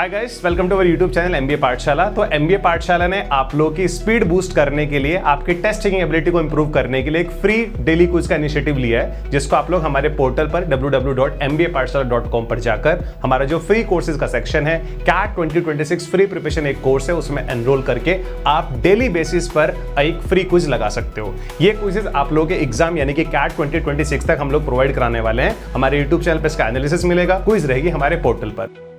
Hi guys, welcome to our YouTube channel MBA Pathshala. तो MBA पाठशाला ने आप लोगों की स्पीड बूस्ट करने के लिए, आपकी टेस्ट टेकिंग एबिलिटी को इंप्रूव करने के लिए एक फ्री डेली क्विज का इनिशिएटिव लिया है, जिसको आप लोग हमारे पोर्टल पर www.mbapathshala.com पर जाकर हमारा जो फ्री कोर्सेज का सेक्शन है, कैट 2026 फ्री प्रिपरेशन एक कोर्स है, उसमें एनरोल करके आप डेली बेसिस पर एक फ्री क्विज लगा सकते हो। ये क्विजेज आप लोगों के एग्जाम यानी कि कैट 2026 तक हम लोग प्रोवाइड कराने वाले हैं। हमारे यूट्यूब चैनल पर इसका एनालिसिस मिलेगा, क्विज रहेगी हमारे पोर्टल पर।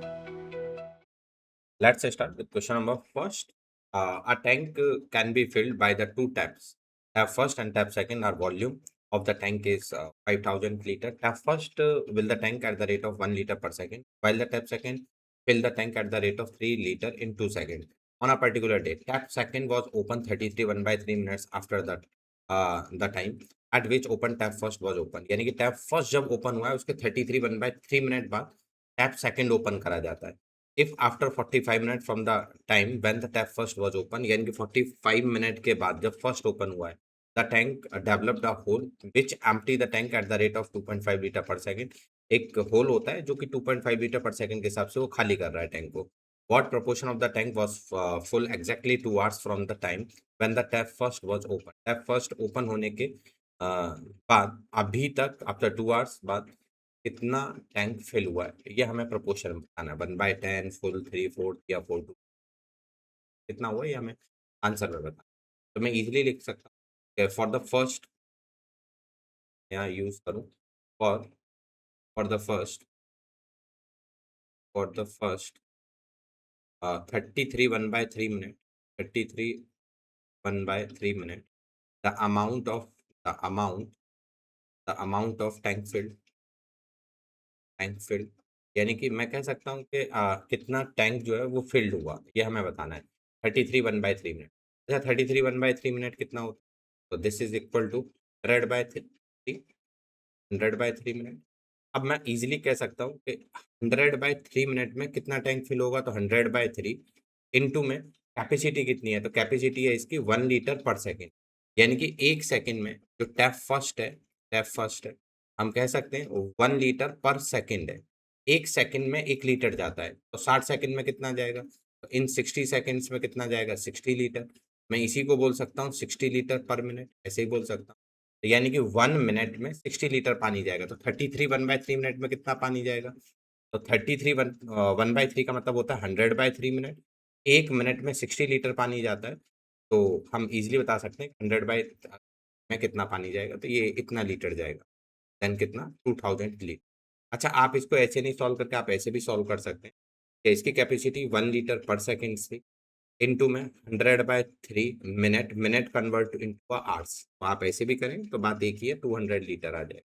Let's start with question number first. A tank can be filled by the two taps. Tap first and tap second are volume of the tank is 5000 liter. Tap first will the tank at the rate of 1 liter per second, while the tap second fill the tank at the rate of 3 liter in 2 seconds. On a particular day, tap second was open 33 1/3 minutes after that the time at which open tap first was open. यानी कि tap first जब open हुआ है उसके 33 1/3 minute बाद tap second open करा जाता है. If after 45 minutes from the time when the tap first was open, यानी कि 45 मिनट के बाद जब फर्स्ट ओपन हुआ है, the tank developed a hole which empty the tank at the rate of 2.5 litre पर सेकेंड. एक होल होता है जो कि 2.5 लीटर पर सेकेंड के हिसाब से वो खाली कर रहा है टैंक को. What proportion of the tank was full exactly 2 hours from the time when the tap first was open? tap first open होने के बाद अभी तक आफ्टर 2 hours बाद कितना टैंक फिल हुआ है, ये हमें प्रोपोर्शन बताना है. 1/10, फुल, 3/4 या 4/2 कितना हुआ, ये हमें आंसर में बताना. तो मैं इजीली लिख सकता हूँ फॉर द फर्स्ट, यहाँ यूज करूँ for for the first 33 1/3 minute 33 1/3 minute the amount of tank field यानी कि मैं कह सकता हूँ कि कितना टैंक जो है वो फिल्ड हुआ, ये हमें बताना है. 33 1/3 मिनट. अच्छा, 33 1/3 मिनट कितना होता है? तो this is equal to 100/3 minute. अब मैं इजीली कह सकता हूँ कि 100/3 मिनट में कितना टैंक फिल होगा. तो 100/3 इनटू में कैपेसिटी कितनी है, तो कैपेसिटी है इसकी 1 लीटर पर सेकेंड. यानी कि एक सेकेंड में जो टैप फर्स्ट है हम कह सकते हैं 1 लीटर पर सेकेंड है. एक सेकेंड में 1 लीटर जाता है, तो 60 सेकेंड में कितना जाएगा, तो इन 60 सेकेंड्स में कितना जाएगा, 60 लीटर. मैं इसी को बोल सकता हूँ 60 लीटर पर मिनट, ऐसे ही बोल सकता हूँ. तो यानी कि 1 मिनट में 60 लीटर पानी जाएगा. तो 33 1/3 मिनट में कितना पानी जाएगा, तो 33 1/3 का मतलब होता है 100/3 मिनट. एक मिनट में 60 लीटर पानी जाता है, तो हम इजीली बता सकते हैं 100 में कितना पानी जाएगा, तो ये इतना लीटर जाएगा. देन कितना, 2000 लीटर. अच्छा, आप इसको ऐसे नहीं सॉल्व करके आप ऐसे भी सॉल्व कर सकते हैं कि इसकी कैपेसिटी 1 लीटर पर सेकेंड थी, इनटू में 100/3 मिनट कन्वर्ट इनटू आवर्स. तो आप ऐसे भी करें तो बात एक ही है, 200 लीटर आ जाएगा.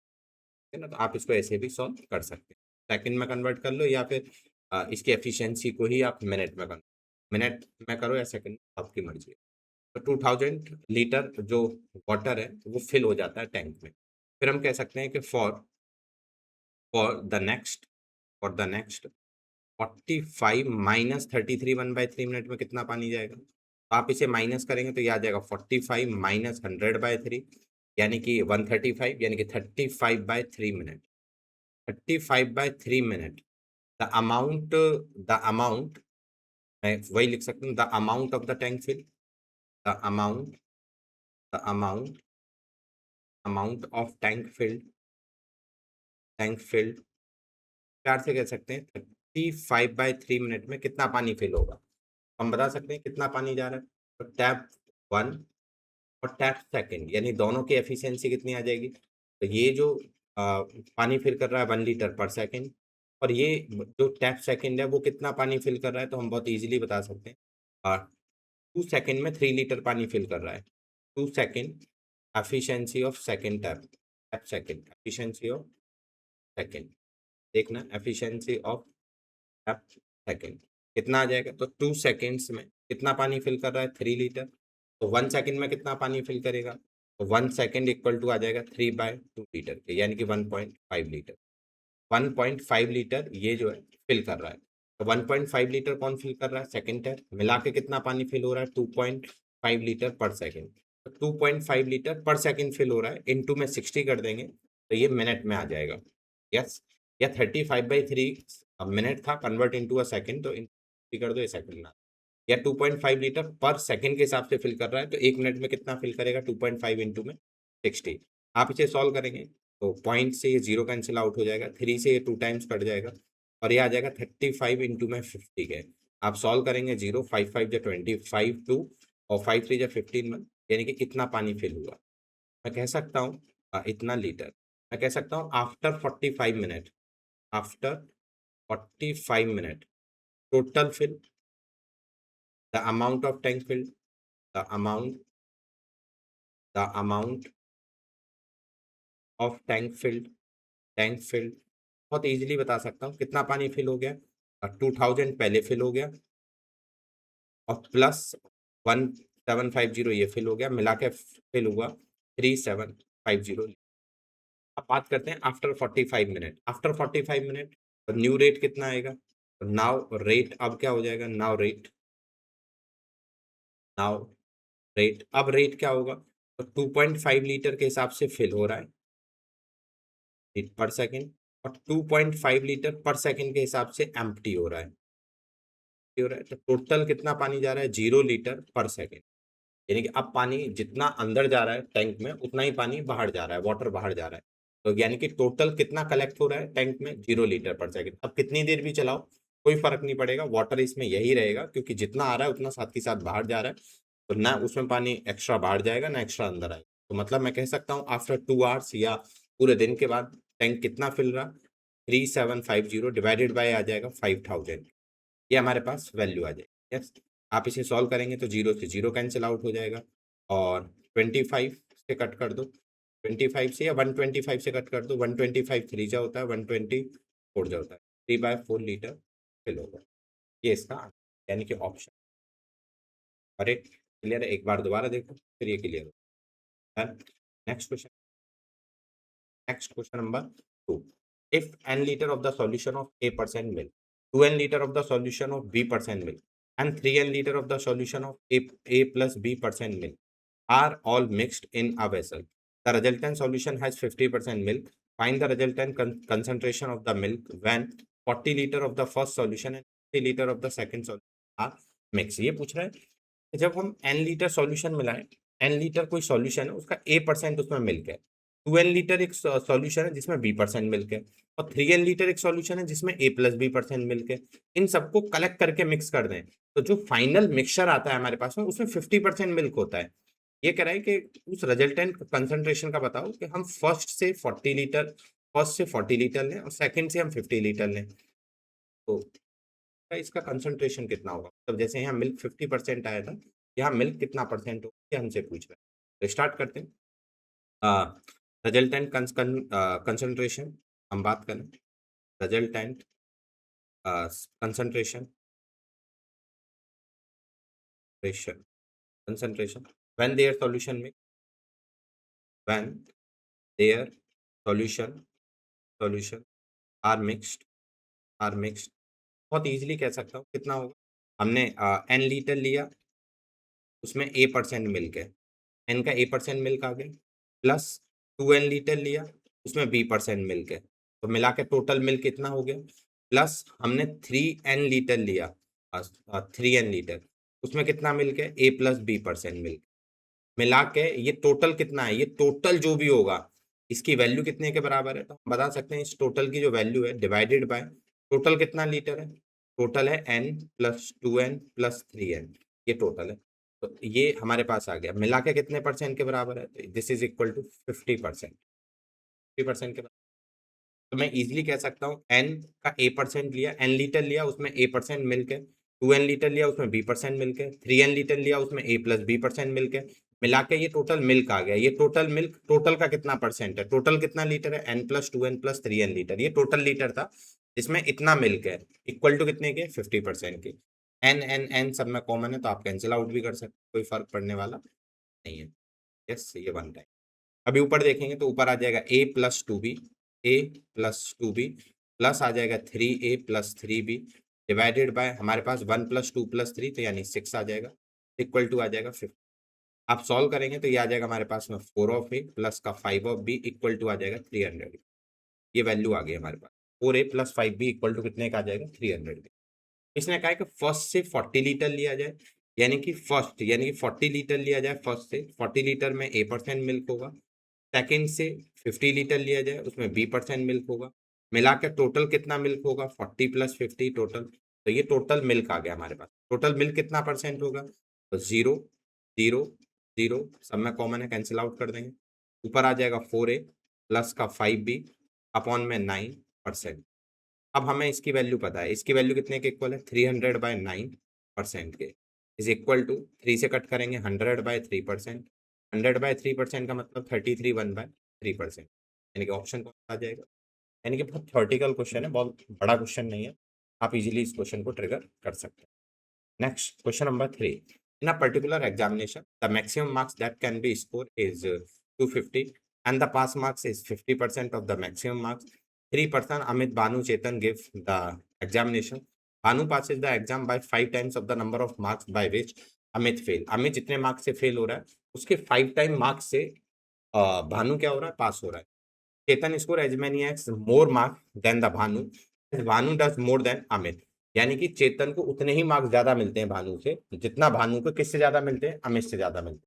है ना. तो आप इसको ऐसे भी सॉल्व कर सकते हैं, सेकंड में कन्वर्ट कर लो या फिर इसकी एफिशिएंसी को ही आप मिनट में करो या सेकंड, आपकी मर्जी है. तो 2000 लीटर जो वाटर है वो फिल हो जाता है टैंक में. फिर हम कह सकते हैं कि for the next 45 minus 33 1/3 minute में कितना पानी जाएगा. आप इसे माइनस करेंगे तो यह आ जाएगा 45 माइनस 100/3 यानी कि 135, यानी कि 35/3 मिनट. 35/3 मिनट द अमाउंट मैं वही लिख सकता हूँ, the amount of the tank fill, the amount of tank filled प्यार से कह सकते हैं 35/3 मिनट में कितना पानी फिल होगा. हम बता सकते हैं कितना पानी जा रहा है. तो टैप 1 और टैप सेकंड यानी दोनों की एफिशिएंसी कितनी आ जाएगी. तो ये जो पानी फिल कर रहा है 1 लीटर पर सेकंड, और ये जो टैप सेकंड है वो कितना पानी फिल कर रहा है, तो हम बहुत इजीली बता सकते हैं 2 सेकंड में 3 लीटर पानी फिल कर रहा है. 2 second efficiency of second tap second, efficiency of second देखना, एफिशिएंसी ऑफ टैप सेकंड कितना आ जाएगा. तो 2 सेकंड्स में कितना पानी फिल कर रहा है, 3 लीटर. तो 1 सेकंड में कितना पानी फिल करेगा, तो 1 सेकंड इक्वल टू आ जाएगा 3/2 लीटर के, यानी कि 1.5 लीटर. 1.5 लीटर ये जो है फिल कर रहा है. तो 1.5 लीटर कौन फिल कर रहा है, सेकंड टैप. मिला के कितना पानी फिल हो रहा है, 2.5 लीटर पर सेकंड. तो 2.5 लीटर पर सेकंड फिल हो रहा है, इनटू में 60 कर देंगे तो ये मिनट में आ जाएगा. यस, या 35/3 मिनट था, कन्वर्ट इनटू अ सेकंड, तो कर दो, ये सेकंड में या 2.5 लीटर पर सेकंड के हिसाब से फिल कर रहा है तो 1 मिनट में कितना फिल करेगा 2.5 इंटू में 60। आप इसे सॉल्व करेंगे तो पॉइंट से ये 0 कैंसिल आउट हो जाएगा, 3 से ये 2 टाइम्स कट जाएगा और ये आ जाएगा 35 इंटू में 50 के। आप सॉल्व करेंगे 0 5 5 जो 25 2 और 5 3 जो 15 में, यानी कि कितना पानी फिल हुआ। मैं कह सकता हूँ इतना लीटर। मैं कह सकता हूँ after 45 minute, after 45 minute total fill, the amount of tank filled, the amount of tank filled बहुत इजीली बता सकता हूँ कितना पानी फिल हो गया। 2000 पहले फिल हो गया और प्लस 1750 ये फिल हो गया, मिला के फिल हुआ 3750। अब बात करते हैं आफ्टर 45 मिनट। आफ्टर 45 मिनट तो न्यू रेट कितना आएगा, तो नाउ रेट अब क्या हो जाएगा, नाउ रेट अब रेट क्या होगा, तो 2.5 लीटर के हिसाब से फिल हो रहा है पर सेकंड और 2.5 लीटर पर सेकंड के हिसाब से एम्प्टी हो रहा है, तो टोटल कितना पानी जा रहा है 0 लीटर पर सेकंड। यानी कि अब पानी जितना अंदर जा रहा है टैंक में उतना ही पानी बाहर जा रहा है, वाटर बाहर जा रहा है। तो यानी कि टोटल कितना कलेक्ट हो रहा है टैंक में 0 लीटर पर सेकंड। अब कितनी देर भी चलाओ कोई फर्क नहीं पड़ेगा, वाटर इसमें यही रहेगा क्योंकि जितना आ रहा है उतना साथ के साथ बाहर जा रहा है, तो ना उसमें पानी एक्स्ट्रा बाहर जाएगा ना एक्स्ट्रा अंदर आएगा। तो मतलब मैं कह सकता हूँ आफ्टर 2 आवर्स या पूरे दिन के बाद टैंक कितना फिल रहा, 3750 डिवाइडेड बाय आ जाएगा 5000, ये हमारे पास वैल्यू आ जाएगी। यस, आप इसे सॉल्व करेंगे तो 0 से 0 कैंसिल आउट हो जाएगा और 25 से कट कर दो, 25 से या 125 से कट कर दो, 125 3 जा होता है, 120 4 जा होता है, 3/4 लीटर फिल होगा। ये इसका आंसर यानी कि ऑप्शन। अरे क्लियर है, एक बार दोबारा देखो फिर ये क्लियर हो। Next question, next question number 2. If n liter of the solution of A% milk, 2n liter of the solution of B% milk, and 3n liter of the solution of A plus B% milk are all mixed in a vessel, the resultant solution has 50% milk. Find the resultant concentration of the milk when 40 liter of the first solution and 50 liter of the second solution are mixed. ये पूछ रहा है कि जब हम n litre solution मिलाएं, n litre कोई solution है उसका A% उसमें मिल्क है, 2n लीटर एक सॉल्यूशन है जिसमें B% मिल्क है और 3n लीटर एक सॉल्यूशन है जिसमें A प्लस B% मिल्क है। इन सबको कलेक्ट करके मिक्स कर दें तो जो फाइनल मिक्सचर आता है हमारे पास में उसमें 50% मिल्क होता है। ये कह रहा है कि उस रिजल्टेंट कंसंट्रेशन का बताओ कि हम फर्स्ट से 40 लीटर लें और सेकंड से हम 50 लीटर लें तो इसका कंसंट्रेशन कितना होगा। तब जैसे यहाँ मिल्क 50% आया था, यहाँ मिल्क कितना परसेंट होगा ये हमसे पूछ रहा है। तो स्टार्ट करते हैं। रिजल्टेंट कंसंट्रेशन हम बात करें, resultant concentration when their solution mix, when their solution are mixed बहुत इजीली कह सकता हूँ कितना होगा। हमने n लीटर लिया उसमें A% मिल्क है, n का A% मिल्क आ गया, प्लस 2n लीटर लिया उसमें B% मिल्क है, तो मिला के टोटल मिल्क कितना हो गया, प्लस हमने 3n लीटर लिया 3n लीटर उसमें कितना मिल्क है A प्लस B% मिल्क, मिला के ये टोटल कितना है, ये टोटल जो भी होगा इसकी वैल्यू कितने के बराबर है। तो हम बता सकते हैं इस टोटल की जो वैल्यू है डिवाइडेड बाय टोटल कितना लीटर है, टोटल है n plus 2n plus 3n, ये टोटल है। तो ये हमारे पास आ गया, मिला के कितने परसेंट के बराबर है, तो दिस इज इक्वल टू 50%, 50% के बराबर। तो मैं इजीली कह सकता हूँ n का A% लिया, n लीटर लिया उसमें A% मिल्क है, 2n लीटर लिया उसमें B% मिल्क है, 3n लीटर लिया उसमें A प्लस B% मिल्क है, मिला के ये टोटल मिल्क आ गया। ये टोटल मिल्क टोटल का कितना परसेंट है, टोटल कितना लीटर है n plus 2n plus 3n litre, ये टोटल लीटर था जिसमें इतना मिल्क है, इक्वल टू कितने के 50% के। n सब में कॉमन है तो आप कैंसिल आउट भी कर सकते, कोई फर्क पड़ने वाला नहीं है। यस, ये वन टाइम। अभी ऊपर देखेंगे तो ऊपर आ जाएगा a plus 2b, a plus 2b plus आ जाएगा 3a plus 3b divided by हमारे पास 1 प्लस 2 प्लस 3 तो यानी 6 आ जाएगा, इक्वल टू आ जाएगा 50। आप सॉल्व करेंगे तो ये आ जाएगा हमारे पास में 4 ऑफ ए प्लस का 5 ऑफ बी इक्वल टू आ जाएगा 300। ये वैल्यू आ गई हमारे पास, 4a plus 5b equal to कितने का आ जाएगा 300। इसने कहा है कि फर्स्ट से 40 लीटर लिया जाए, यानी कि 40 लीटर लिया जाए फर्स्ट से, 40 लीटर में A% मिल्क होगा। सेकंड से 50 लीटर लिया जाए, उसमें B% मिल्क होगा। मिला के टोटल कितना मिल्क होगा, 40 + 50 टोटल। तो ये टोटल मिल्क आ गया हमारे पास। टोटल मिल्क कितना परसेंट होगा, तो 0 0 0 सब में कॉमन है, कैंसिल आउट कर देंगे। ऊपर आ जाएगा 4A प्लस का 5B अपॉन में 9%। अब हमें इसकी वैल्यू पता है, इसकी वैल्यू कितने के इक्वल है, 300/9% के इज इक्वल टू 3 से कट करेंगे 100/3%। 100/3% का मतलब 33 1/3%, यानी कि ऑप्शन कौन सा आ जाएगा। यानी कि बहुत थ्योरेटिकल क्वेश्चन है, बहुत बड़ा क्वेश्चन नहीं है, आप इजीली इस क्वेश्चन को ट्रिगर कर सकते हैं। Next, question number 3. In a particular examination, the maximum marks that can be scored is 250 and the pass marks is 50% of the maximum marks. Three person Amit, Banu, Chetan give the examination. Banu passes the exam by 5 times of the number of marks by which Amit fail. Amit जितने marks से fail हो रहा है उसके 5 time marks से भानु क्या हो रहा है, पास हो रहा है। Chetan score as many as more marks than the Bhanu. Bhanu does more than Amit. यानी कि चेतन को उतने ही मार्क्स ज्यादा मिलते हैं भानु से, जितना भानु को किससे ज्यादा मिलते हैं, अमित से ज्यादा मिलते हैं।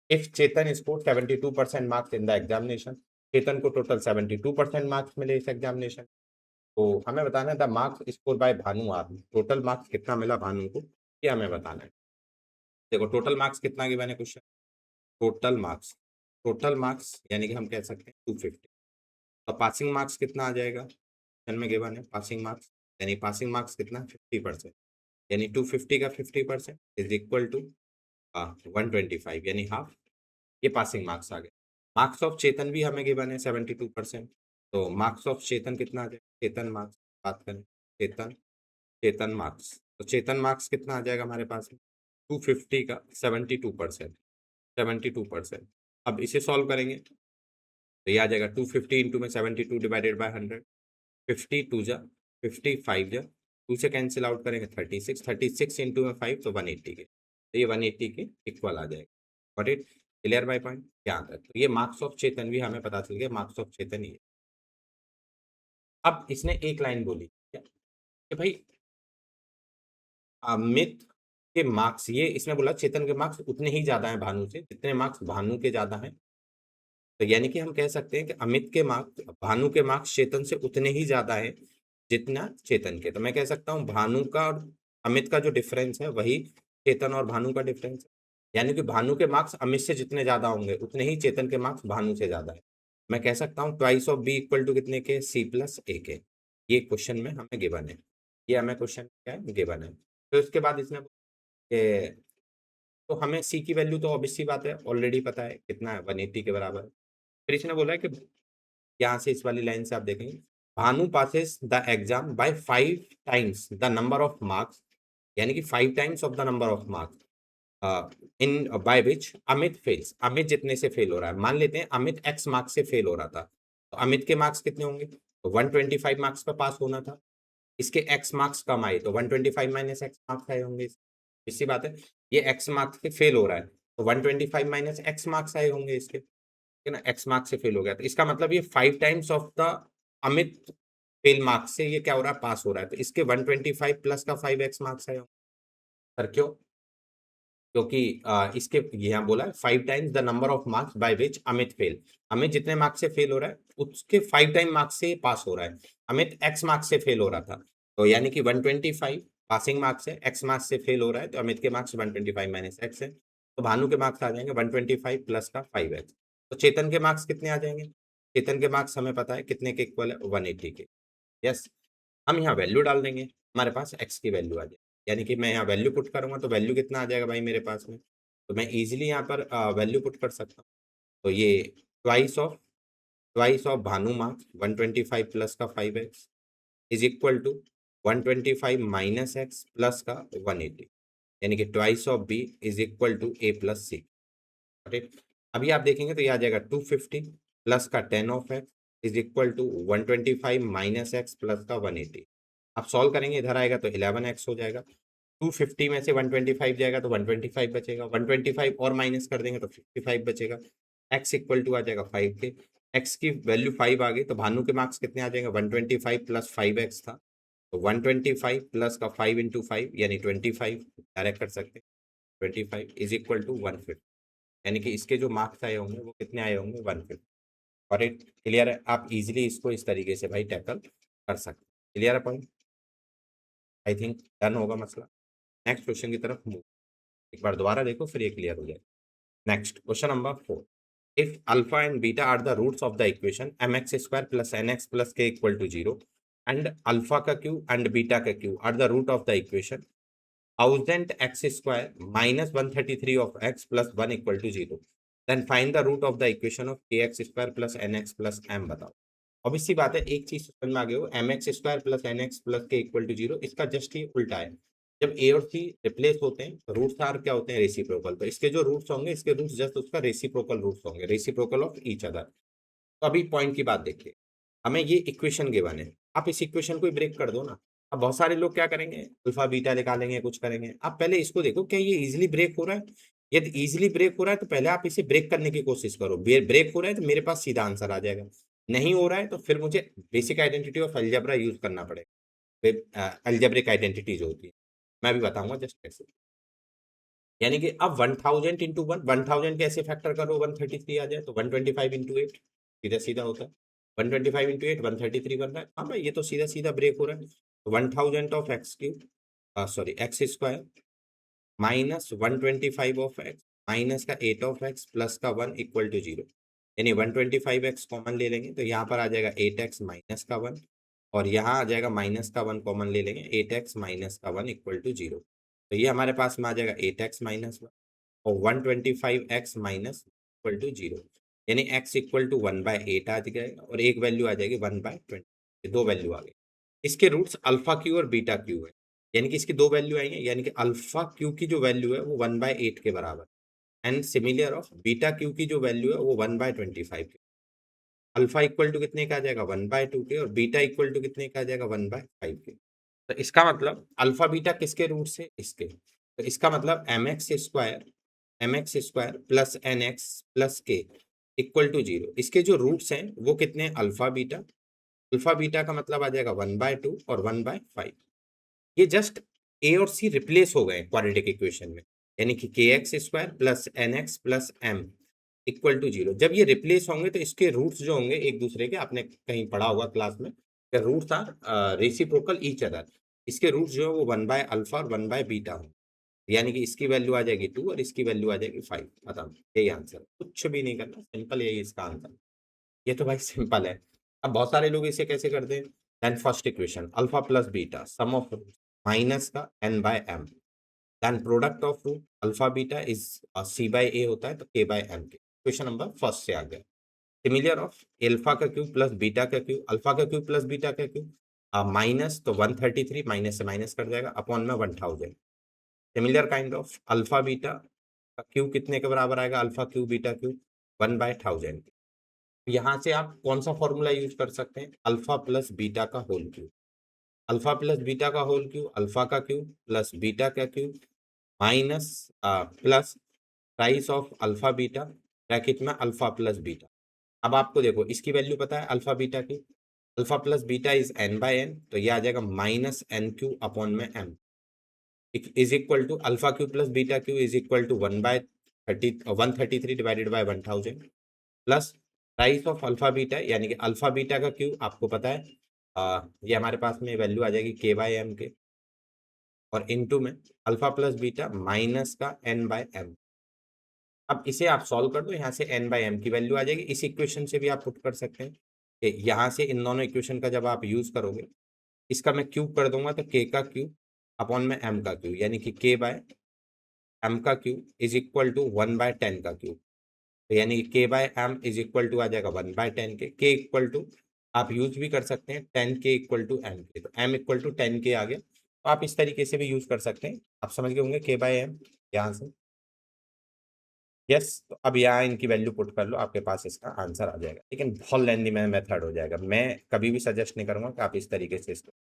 If Chetan score 72% marks in the examination, Chetan को टोटल 72% मार्क्स मिले इस एग्जामिनेशन। तो हमें बताना है the marks score by Bhanu are, total marks कितना मिला भानु को, ये हमें बताना है। देखो टोटल मार्क्स कितना गिवन है क्वेश्चन, टोटल मार्क्स यानी कि हम कह सकते हैं 250। तो पासिंग मार्क्स कितना आ जाएगा, क्वेश्चन में गिवन है पासिंग मार्क्स, यानी पासिंग मार्क्स कितना 50%, यानी 250 का 50% इज इक्वल टू 125 यानी हाफ, ये पासिंग मार्क्स आ गए। मार्क्स ऑफ चेतन भी हमें गिवन है 72%, तो मार्क्स ऑफ चेतन कितना आ जाएगा, चेतन मार्क्स बात करें, चेतन मार्क्स, तो चेतन मार्क्स कितना आ जाएगा हमारे पास में 250 का 72%। अब इसे सॉल्व करेंगे तो ये आ जाएगा 250 इंटू में 72 डिवाइडेड बाय 100, 50 2 जा 50 5 जा 2 से कैंसिल आउट करेंगे 36 इंटू में 5 तो 180 के, तो ये 180 के इक्वल आ जाएगा। But it clear by point क्या आता है, तो ये मार्क्स ऑफ चेतन भी हमें पता चल गया, मार्क्स ऑफ चेतन ही है। अब इसने एक लाइन बोली क्या कि भाई अमित के मार्क्स, ये इसने बोला चेतन के मार्क्स उतने ही ज्यादा हैं भानु से जितने मार्क्स भानु के ज्यादा हैं। तो यानी कि हम कह सकते हैं कि अमित के मार्क्स भानु के मार्क्स चेतन से उतने ही ज्यादा है जितना चेतन के। तो मैं कह सकता हूँ भानु का और अमित का जो डिफरेंस है वही चेतन और भानु का डिफरेंस है, यानी कि भानु के मार्क्स अमित से जितने ज्यादा होंगे उतने ही चेतन के मार्क्स भानु से ज्यादा है। मैं कह सकता हूँ twice of B equal to कितने के, C+A के। ये क्वेश्चन में हमें गिवन है, ये हमें क्वेश्चन क्या है गिवन है। तो इसके बाद इसने तो हमें सी की वैल्यू तो ऑब्वियस सी बात है ऑलरेडी पता है कितना है, 180 के बराबर है। फिर इसने बोला है कि यहाँ से इस वाली लाइन से आप देखेंगे Bhanu passes the exam by 5 times the number of marks, यानी कि 5 times of the number of marks in by which Amit fails. Amit जितने से फेल हो रहा है, मान लेते हैं अमित x मार्क्स से फेल हो रहा था, तो अमित के मार्क्स कितने होंगे, तो 125 मार्क्स पर पास होना था, इसके x मार्क्स कम आए तो 125 माइनस x मार्क्स आए होंगे। इसी बात है, ये x मार्क्स से फेल हो रहा है तो 125 माइनस x मार्क्स आए होंगे इसके, है ना, x मार्क्स से फेल हो गया, तो इसका मतलब ये 5 times of the Amit fail marks से ये क्या हो रहा है, पास हो रहा है। तो इसके 125 प्लस का 5x मार्क्स आए होंगे। सर क्यों, क्योंकि इसके यहाँ बोला है 5 times the number of marks bye which Amit fail. Amit जितने मार्क्स से फेल हो रहा है उसके 5 टाइम मार्क्स से पास हो रहा है। अमित x मार्क्स से फेल हो रहा था, तो यानी कि 125 पासिंग मार्क्स है, x मार्क्स से फेल हो रहा है तो अमित के मार्क्स 125 माइनस x है, तो भानु के मार्क्स आ जाएंगे 125 प्लस का 5x। तो चेतन के मार्क्स कितने आ जाएंगे, चेतन के मार्क्स हमें पता है कितने के इक्वल है, 180 के। यस, हम यहाँ वैल्यू डाल देंगे, हमारे पास x की वैल्यू आ जाएगी, यानी कि मैं यहाँ वैल्यू पुट करूंगा तो वैल्यू कितना आ जाएगा भाई मेरे पास में, तो मैं इजीली यहाँ पर वैल्यू पुट कर सकता हूँ। तो ये twice of Bhanu marks 125 plus का 5x is equal to 125 minus x plus का 180, यानी कि twice of b is equal to a plus c। अभी आप देखेंगे तो ये आ जाएगा 250 प्लस का 10 of x is equal to 125 minus x plus का 180। आप सॉल्व करेंगे इधर आएगा तो 11x हो जाएगा, 250 में से 125 जाएगा तो 125 बचेगा, 125 और माइनस कर देंगे तो 55 बचेगा, x इक्वल टू आ जाएगा 5 के। x की वैल्यू 5 आ गई तो भानु के मार्क्स कितने आ जाएंगे, 125 प्लस 5x था तो 125 प्लस का 5 इंटू 5 यानी 25 डायरेक्ट कर सकते हैं। 25 इज इक्वल टू 150, यानी कि इसके जो मार्क्स आए होंगे वो कितने आए होंगे 150। और इट क्लियर है, आप इजीली इसको इस तरीके से भाई टैकल कर सकते हैं। क्लियर है पॉइंट? आई थिंक डन होगा मसला। नेक्स्ट क्वेश्चन की तरफ मूव, एक बार दोबारा देखो फिर ये क्लियर हो जाए। Next question number 4, if alpha and beta are the roots of the equation mx square plus nx plus k equal to 0 and alpha का q and beta का q are the root of the equation 1000 x square minus 133 of x plus 1 equal to 0, then find the root of the equation of kx square plus nx plus m। बताओ। Obvious सी बात है, एक चीज समझ में आ गई हो, M X square plus N X plus K equal to 0, इसका जस्ट ये उल्टा है। जब ए और सी रिप्लेस होते हैं तो रूट्स आर क्या होते हैं, रेसिप्रोकल। तो इसके जो रूट्स होंगे, इसके रूट्स जस्ट उसका रेसिप्रोकल रूट्स होंगे, रेसिप्रोकल ऑफ ईच अदर। तो अभी पॉइंट की बात देखिए, हमें ये इक्वेशन गिवन है, आप इस इक्वेशन को ब्रेक कर दो ना। अब बहुत सारे लोग क्या करेंगे, अल्फा बीटा निकालेंगे, कुछ करेंगे। आप पहले इसको देखो, क्या ये इजिली ब्रेक हो रहा है? यदि इजिली ब्रेक हो रहा है तो पहले आप इसे ब्रेक करने की कोशिश करो। ब्रेक हो रहा है तो मेरे पास सीधा आंसर आ जाएगा। नहीं हो रहा है तो फिर मुझे basic identity of algebra use करना पड़ेगा। अलजेब्रिक आइडेंटिटी जो होती है मैं भी बताऊंगा जस्ट कैसे। यानी कि अब 1000 इंटू 1000 कैसे फैक्टर करो 133 आ जाए, तो 125 इंटू 8 सीधा सीधा होता है। 125 इंटू 8 133 बन रहा है। हाँ भाई, ये तो सीधा सीधा ब्रेक हो रहा है। तो 1000 of x cube, sorry x square minus 125 of x minus का 8 ऑफ एक्स प्लस का 1 इक्वल टू 0। यानी 125 एक्स कॉमन ले लेंगे तो यहाँ पर आ जाएगा 8 एक्स माइनस का 1, और यहाँ आ जाएगा माइनस का 1 कॉमन ले लेंगे, 8 एक्स माइनस का 1 इक्वल टू 0। तो ये हमारे पास में आ जाएगा 8 एक्स माइनस 1 और 125 एक्स माइनस इक्वल टू 0। यानी एक्स इक्वल टू 1/8 आ जाएगा और एक वैल्यू आ जाएगी 1/20। दो वैल्यू आ गई। इसके रूट्स अल्फा क्यू और बीटा क्यू है, यानी कि इसकी दो वैल्यू आएंगे। यानी कि अल्फा क्यू की जो वैल्यू है वो 1/8 के बराबर, and similar of beta Q की जो वैल्यू है वो 1/25 के। अल्फा इक्वल टू कितने का आ जाएगा 1/2 के, और बीटा इक्वल टू कितने का आ जाएगा 1/5 के। तो इसका मतलब अल्फा बीटा किसके रूट से, इसके। तो इसका मतलब M X square plus N X plus K equal to 0, इसके जो रूट्स हैं वो कितने, अल्फा बीटा। अल्फा बीटा का मतलब आ जाएगा 1/2 और 1/5। ये जस्ट ए और सी रिप्लेस हो गए क्वाड्रेटिक इक्वेशन में, यानी कि K X square plus N X plus M equal to 0। जब ये रिप्लेस होंगे तो इसके रूट्स जो होंगे एक दूसरे के, आपने कहीं पढ़ा होगा क्लास में, roots are reciprocal each other. इसके रूट्स जो है वो 1/अल्फा और 1/बीटा होंगे, यानी कि इसकी वैल्यू आ जाएगी 2 और इसकी वैल्यू आ जाएगी 5। बताओ, यही आंसर, कुछ भी नहीं करना, सिंपल यही इसका आंसर। ये तो भाई सिंपल है। अब बहुत सारे लोग इसे कैसे करते हैं, then first equation alpha plus beta sum of minus का n/m, then product of root alpha beta is c/a होता है तो k/m के। क्वेश्चन नंबर फर्स्ट से आ गया। सिमिलर ऑफ एल्फा का क्यूब प्लस बीटा का क्यूब, अल्फा का क्यूब प्लस बीटा का क्यूब माइनस, तो 133 माइनस से माइनस कर जाएगा अपॉन में 1000। Similar kind of alpha beta का क्यूब कितने के बराबर आएगा, अल्फा क्यूब बीटा क्यूब 1/1000। यहाँ से आप कौन सा फॉर्मूला यूज कर सकते हैं, अल्फा प्लस बीटा का whole cube. Alpha plus beta का होल क्यूब अल्फा का क्यूब प्लस बीटा का cube minus plus price of alpha beta bracket में अल्फा प्लस बीटा। अब आपको देखो इसकी वैल्यू पता है अल्फा बीटा की, alpha plus beta is n/n, तो ये आ जाएगा माइनस एन क्यू अपॉन में m is equal to alpha Q plus beta Q is equal to 1/133 divided by 1000 plus price of alpha beta, यानी कि अल्फा बीटा का Q आपको पता है, ये हमारे पास में वैल्यू आ जाएगी k/m के, और इनटू में अल्फा प्लस बीटा माइनस का n/m। अब इसे आप सॉल्व कर दो, यहाँ से n/m की वैल्यू आ जाएगी। इस इक्वेशन से भी आप पुट कर सकते हैं कि यहाँ से इन दोनों इक्वेशन का जब आप यूज करोगे, इसका मैं क्यूब कर दूंगा तो k का क्यूब अपॉन में m का क्यूब, यानी कि k/m का क्यूब इज इक्वल टू 1/10 का क्यूब। तो यानी कि k/m इज इक्वल टू आ जाएगा 1/10 के। k इक्वल टू आप यूज भी कर सकते हैं 10k इक्वल टू m के, तो m इक्वल टू 10k आ गया। तो आप इस तरीके से भी यूज कर सकते हैं। आप समझ गए होंगे k/m यहाँ से। यस, तो अब यहाँ इनकी वैल्यू पुट कर लो, आपके पास इसका आंसर आ जाएगा। लेकिन बहुत लेंदी में मेथड हो जाएगा, मैं कभी भी सजेस्ट नहीं करूंगा कि आप इस तरीके से इसको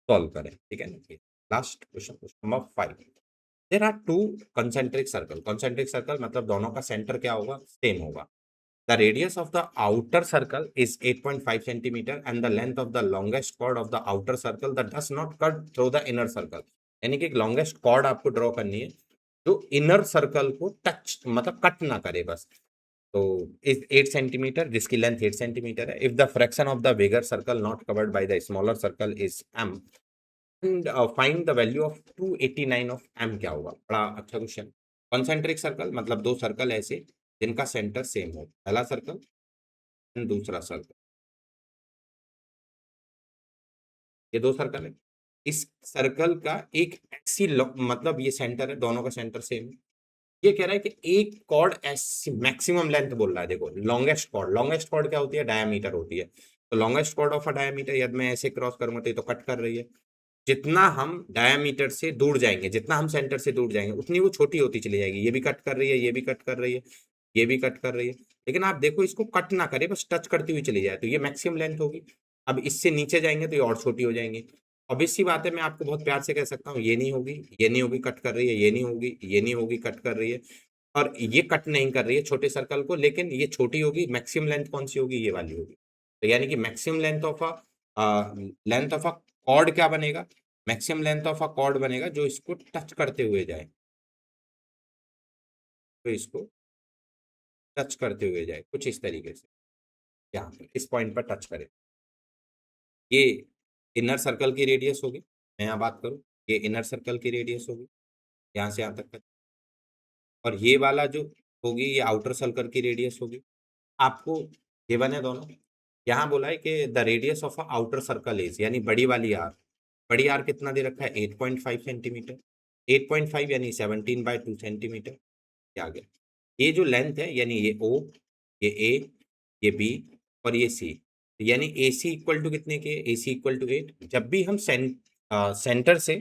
सॉल्व करें, ठीक है ना। Last question, question number 5। There are two concentric circle. Concentric circle मतलब दोनों का सेंटर क्या होगा, सेम होगा। the radius of the outer circle is 8.5 centimeter and the length of the longest chord of the outer circle that does not cut through the inner circle. यानी कि longest chord आपको draw करनी है जो inner circle को touch मतलब cut ना करे बस। तो इस 8 सेंटीमीटर जिसकी लेंथ 8 सेंटीमीटर है। If the fraction of the bigger circle not covered by the smaller circle is m and find the value of 289 of m क्या होगा। बड़ा अच्छा क्वेश्चन। कॉन्सेंट्रिक सर्कल मतलब दो सर्कल ऐसे जिनका सेंटर सेम हो, पहला सर्कल एंड दूसरा सर्कल, ये दो सर्कल है। इस सर्कल का एक ऐसी मतलब ये सेंटर है, दोनों का सेंटर सेम है। ये कह रहा है कि एक कॉर्ड ऐसी मैक्सिमम लेंथ बोल रहा है। देखो लॉन्गेस्ट कॉर्ड क्या होती है, डायमीटर होती है। तो longest chord of a diameter यदि मैं ऐसे क्रॉस करूंगा तो ये तो कट कर रही है। जितना हम डायमीटर से दूर जाएंगे, जितना हम सेंटर से दूर जाएंगे उतनी वो छोटी होती चली जाएगी। ये भी कट कर रही है, ये भी कट कर रही है, ये भी कट कर रही है। लेकिन आप देखो इसको कट ना करे, बस टच करती हुई चली जाए तो ये मैक्सिमम लेंथ होगी। अब इससे नीचे जाएंगे तो ये और छोटी हो जाएंगी। ऑब्वियस सी बात है, मैं आपको बहुत प्यार से कह सकता हूँ ये नहीं होगी, ये नहीं होगी, कट कर रही है, ये नहीं होगी, ये नहीं होगी, कट कर रही है, और ये कट नहीं कर रही है छोटे सर्कल को, लेकिन ये छोटी होगी। मैक्सिमम लेंथ कौन सी होगी, ये वाली होगी। तो यानी कि maximum length of a cord क्या बनेगा, maximum length of a cord बनेगा जो इसको टच करते हुए जाए, तो इसको टच करते हुए जाए कुछ इस तरीके से, यहाँ पर इस पॉइंट पर टच करे। ये इनर सर्कल की रेडियस होगी। मैं यहाँ बात करूँ, ये इनर सर्कल की रेडियस होगी यहाँ से यहाँ तक का। और ये वाला जो होगी ये आउटर सर्कल की रेडियस होगी। आपको ये बने दोनों। यहाँ बोला है कि the radius of outer circle is, यानी बड़ी वाली आर, बड़ी आर कितना दे रखा है 8.5 सेंटीमीटर। 8.5 यानी 17/2 सेंटीमीटर। ये आ गया। ये जो लेंथ है यानी ये ओ, ये ए, ये बी और ये सी, यानी ए सी इक्वल टू कितने के, ए सी इक्वल टू 8। जब भी हम सेंटर से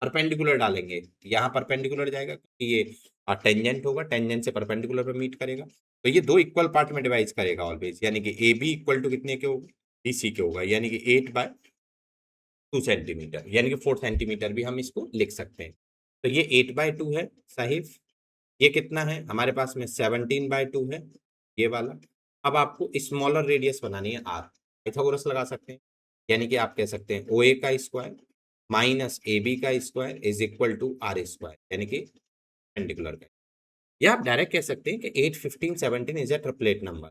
परपेंडिकुलर डालेंगे, यहाँ परपेंडिकुलर जाएगा क्योंकि ये टेंजेंट होगा, टेंजेंट से परपेंडिकुलर पर मीट करेगा, तो ये दो इक्वल पार्ट में डिवाइड करेगा ऑलवेज। यानी कि ए बी इक्वल टू कितने के होगा, बी सी के होगा, यानी कि 8/2 सेंटीमीटर, यानी कि 4 सेंटीमीटर भी हम इसको लिख सकते हैं। तो ये 8/2 है साहिब। ये कितना है हमारे पास में 17/2 है ये वाला। अब आपको स्मॉलर रेडियस बनानी है आर, पाइथागोरस लगा सकते हैं। यानी कि आप कह सकते हैं ओ ए का स्क्वायर माइनस ए बी का square is equal to R square, यानी कि परपेंडिकुलर का। या आप डायरेक्ट कह सकते हैं कि 8, 15, 17 इज ए ट्रिपलेट नंबर।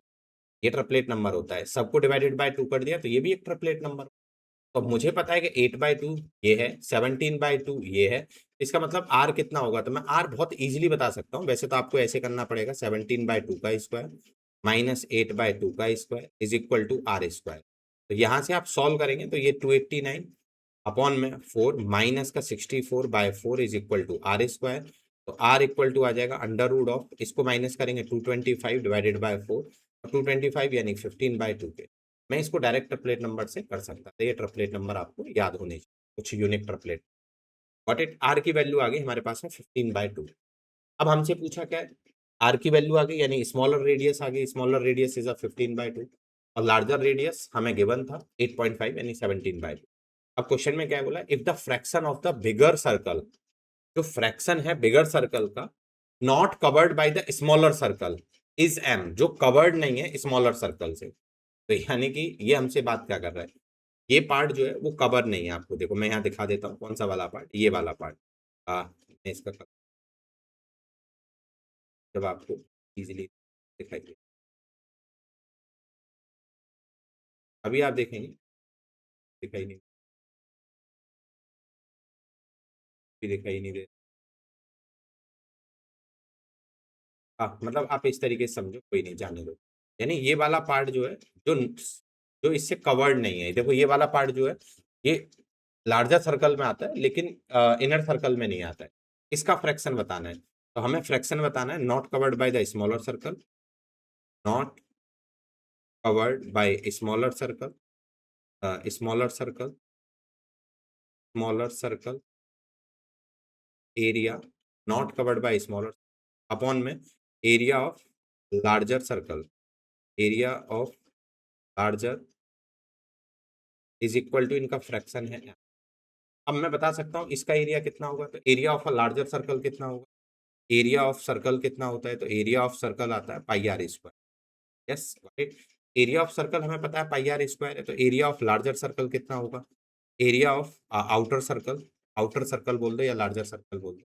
ये ट्रिपलेट नंबर होता है, सबको डिवाइडेड बाय 2 कर दिया तो ये भी एक ट्रिपलेट नंबर। तो अब मुझे पता है कि 8/2 ये है, 17/2 ये है, इसका मतलब आर कितना होगा। तो मैं आर बहुत इजीली बता सकता हूँ। वैसे तो आपको ऐसे करना पड़ेगा, 17/2 का स्क्वायर माइनस 8/2 का square is equal to R square. तो यहाँ से आप सॉल्व करेंगे तो ये 289 अपॉन में 4 माइनस का 64/4 is equal to R square. तो आर इक्वल टू आ जाएगा अंडर रूट ऑफ, इसको माइनस करेंगे 225 डिवाइडेड बाय 4, 225 यानी 15/2 के। मैं इसको डायरेक्ट ट्रिपलेट नंबर से कर सकता था। ये ट्रिपलेट नंबर आपको याद होने चाहिए, कुछ unique triplet. Got it. R की वैल्यू आ गई हमारे पास में 15/2। अब हमसे पूछा क्या है, आर की वैल्यू आ गई यानी स्मॉलर रेडियस आ गई। स्मॉलर रेडियस इज 15/2 और लार्जर रेडियस हमें गिवन था 8.5 यानी 17/2। अब क्वेश्चन में क्या बोला, if the fraction of the bigger circle, जो फ्रैक्शन है बिगर सर्कल का not covered by the smaller circle is M, जो कवर्ड नहीं है स्मॉलर सर्कल से। तो यानी कि ये हमसे बात क्या कर रहा है, ये पार्ट जो है वो कवर नहीं है। आपको देखो मैं यहाँ दिखा देता हूँ कौन सा वाला पार्ट, ये वाला पार्ट। मैं इसका जब आपको इजीली दिखाई दे, अभी आप देखेंगे दिखाई नहीं, भी दिखाई नहीं दे। हाँ मतलब आप इस तरीके से समझो, कोई नहीं जाने दो। यानी ये वाला पार्ट जो है जो जो इससे कवर्ड नहीं है, देखो ये वाला पार्ट जो है ये लार्जर सर्कल में आता है लेकिन इनर सर्कल में नहीं आता है। इसका फ्रैक्शन बताना है, तो हमें फ्रैक्शन बताना है not covered by the smaller circle, not covered by smaller circle, smaller circle, smaller circle area not covered by smaller upon में area of larger circle, area of larger is equal to इनका fraction है। अब मैं बता सकता हूँ इसका area कितना होगा, तो area of a larger circle कितना होगा, एरिया ऑफ सर्कल कितना होता है, तो एरिया ऑफ सर्कल आता है pi r square. Yes, area of circle हमें पता है पाई आर स्क्वायर है, तो एरिया ऑफ लार्जर सर्कल कितना होगा? एरिया ऑफ आउटर सर्कल बोल दो या लार्जर सर्कल बोल दो,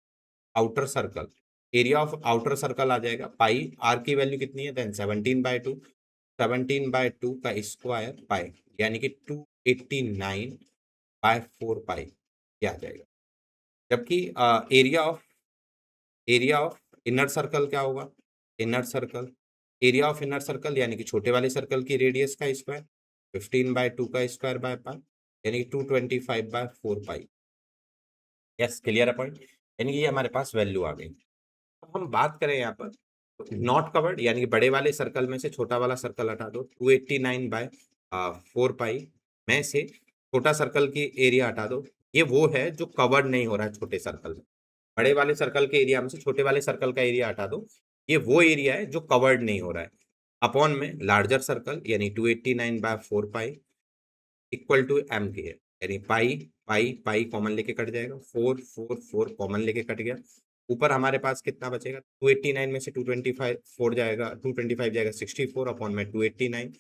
outer circle, area of outer circle आ जाएगा पाई, आर की वैल्यू कितनी है देन 17/2, 17/2 का स्क्वायर पाई, यानी कि 289/4 पाई, ये आ जाएगा। जबकि एरिया ऑफ इनर सर्कल क्या होगा? Inner circle, area of inner circle यानी कि छोटे वाले सर्कल की रेडियस का स्क्वायर, 15/2 का स्क्वायर बाय पाई, यानी कि 225/4 पाई। यस, क्लियर है पॉइंट? यानी कि ये हमारे पास वैल्यू आ गई। अब हम बात करें यहाँ पर नॉट कवर्ड, यानी कि बड़े वाले सर्कल में से छोटा वाला सर्कल हटा दो, 289/4 पाई में से छोटा सर्कल की एरिया हटा दो, ये वो है जो कवर्ड नहीं हो रहा है छोटे सर्कल में। बड़े वाले सर्कल के एरिया में से छोटे वाले सर्कल का एरिया हटा दो, ये वो एरिया है जो कवर्ड नहीं हो रहा है। अपॉन में लार्जर सर्कल यानी 289/4 पाई इक्वल टू एम के है, यानी पाई पाई पाई कॉमन लेके कट जाएगा, 4 4 4 कॉमन लेके कट गया, ऊपर हमारे पास कितना बचेगा? 289 में से 225 4 जाएगा, 225 जाएगा 64 अपॉन में 289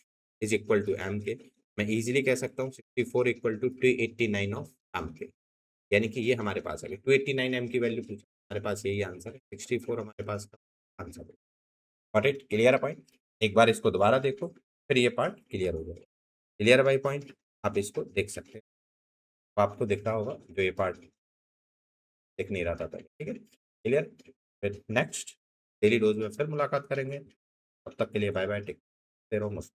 इज इक्वल टू एम के। मैं इजीली कह सकता हूँ 64 इक्वल टू 289 ऑफ एम के, यानी कि ये हमारे पास आ गया 289 एम की वैल्यू पूछा, हमारे पास यही आंसर है, 64 हमारे पास का आंसर है। Got it? क्लियर है पॉइंट? एक बार इसको दोबारा देखो, फिर ये पार्ट क्लियर हो जाएगा। क्लियर है भाई पॉइंट? आप इसको देख सकते हैं, तो आपको दिख रहा होगा जो ये पार्ट दिख नहीं रहा था पहले। ठीक है, क्लियर? फिर नेक्स्ट डेली डोज में फिर मुलाकात करेंगे, तब तक के लिए बाय बाय, टेक केयर, मस्त।